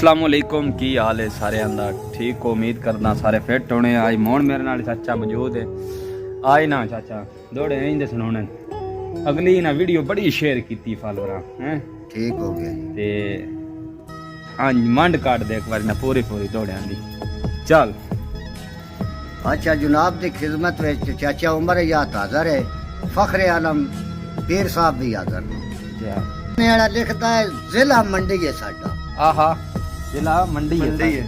अस्सलामुअलैकुम की हाल है सारे दा ठीक हो उम्मीद करना सारे फिट होने आज मोहन मेरे नाल चाचा मौजूद है आए ना चाचा दौड़े नहीं दे सुनाने अगली ना वीडियो बड़ी शेयर की फॉलोअर हैं ठीक हो गया ते हाँ मंड काट दे एक बार ना पूरी दौड़े दी चल अच्छा जनाब की खिदमत में चाचा उमर याद हाज़र है फखरे आलम पीर साहब भी हाज़र ने लिखता है जिला मंडी है साडा आहा जिला मंडी है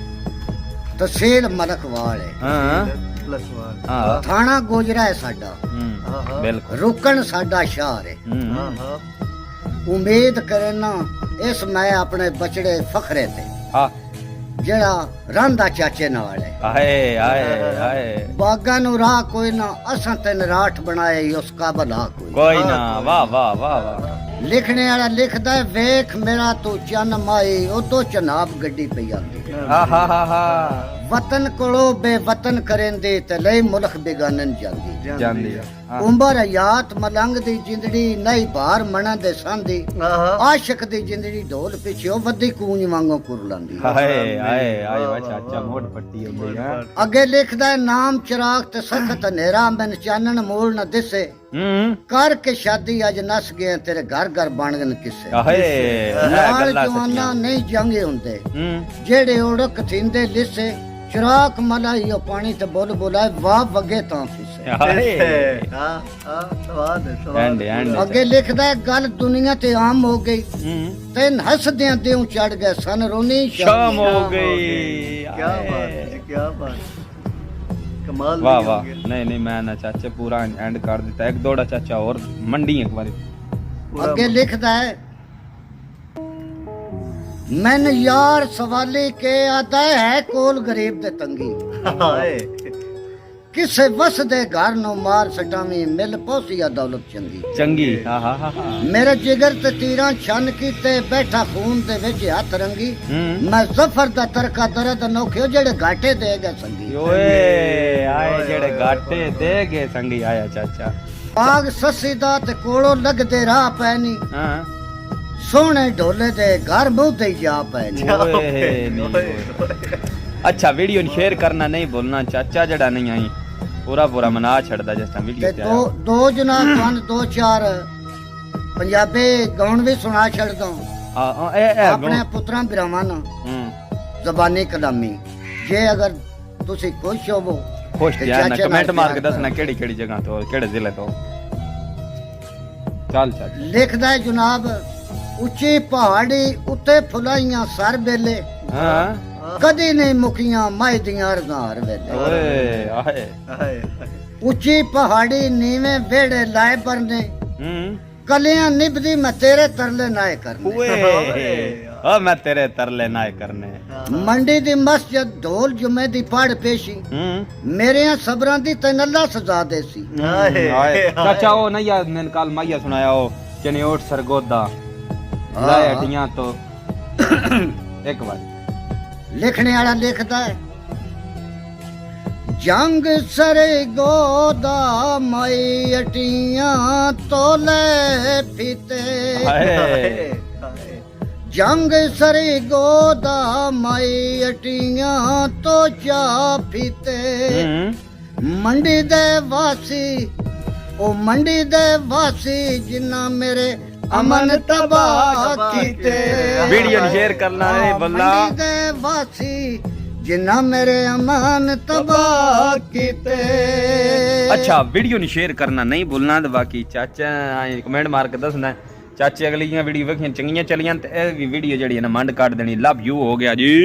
तहसील मलकवाल है हाँ थाना गोजरा है साडा बिल्कुल रुकन साडा शहर है उम्मीद करना इस मैं अपने बचड़े फखरे थे हाँ जेड़ा रंदा चाचे नाल है आए आए आए बागा नु राह कोई ना असां ते नराठ बनाए उस काबल हा कोई ना वाह वाह वाह वाह लिखने वाला लिखदा है वेख मेरा तू चन माई उदो चनाब गड्डी पई आंदी आहा हा हा वतन कोलो बेवतन करेंदे ते लई मुल्क बेगानन जांदी जांदी उम्र हयात मलंग दी जिंदड़ी नहीं बाहर मना दे सांदी आशिक दी जिंदड़ी ढोल पिछो वदी कूंज वांगो कुरलांदी हाय हाय हाय वा चाचा मोट पट्टी होंदी है अगे लिखदा है नाम चिराग ते सखत नेरा मैन चानन मोल न दिसे कर के शादी अज नस गए तेरे घर घर बन गए किसे हाय नाल जवाना नहीं जंगे हुंदे जेड़े ओड़क थिंदे लिसे चिराग मलाइयो पानी ते बोल बोलाए वाह वगे तां फिसे अगे लिखदा है गल दुनिया ते आम हो गई तेन हसदियां देऊ चढ़ गए सन रोनी शाम हो गई क्या बात कमाल वाह वाह नहीं मैं ना चाचा पूरा एंड कर देता एक दौड़ा चाचा और मंडी एक बार अगे लिखदा है मैंने यार सवाली के आता है कोल गरीब दे तंगी किसे वस दे घर नो मार सटावी मिल पहुंचिया दौलत चंगी चंगी हा हा हा मेरे जिगर ते तीरां छन कीते बैठा खून दे विच हथ रंगी मैं जफर दा तरका दर्द नोखियो जेड़े घाटे देगा संगी ओए आए जेड़े घाटे देगे संगी आया चाचा बाग ससी दा ते कोड़ो लगदे राह पैनी हां सोने ढोले दे घर मुंह ते जा पैनी अच्छा वीडियो शेयर करना नहीं भूलना चाचा जड़ा नहीं आई पूरा मना छड़दा जिस तरह वीडियो ते दो जनाब तुहानू दो चार पंजाबी गाउन भी सुना छड़ दो अपने पुत्रां भरावां नू ज़बानी कलामी जे अगर तुसी खुश होवो खुश यार ना कमेंट मार के दसना केड़ी जगह तो केड़े जिले तो चल चल लिखदा है जनाब उच्ची पहाड़ी उत्ते फुलाइयां सर बेले हां कदी नहीं मुकियां माई दियां रज़ार वेले ओए आए उच्ची पहाड़ी नीवे वेड़े लाए परने कलियां निभदी मैं तेरे तरले नाए करने ओ मैं तेरे तरले नाए करने मंडी दी मस्जिद ढोल जुमे दी पढ़ पेशी मेरे सबरां दी तैन अल्लाह सजा देसी चाचा ओ नहीं यार मैंने कल माइया सुनाया ओ चनियोट सरगोदा लाए हटियां तो एक बार लिखने वाला लिखता है जंग सरे गोदा मई अटियां तोले फीते जंग सरे गोदा मई अटियां तो जा फीते मंडी दे वासी ओ मंडी दे वासी जिन्ना मेरे अमन तबाह कीते वीडियो शेयर करना है बल्ला दे वासी जिन्ना मेरे अमन तबाह कीते अच्छा वीडियो नहीं शेयर करना नहीं भूलना तो बाकी चाचा कमेंट मार के दसना चाचे अगली वीडियो वेखियां चंगियां चलियां ते वीडियो जेड़ी है ना मंड काट देनी लव यू हो गया जी।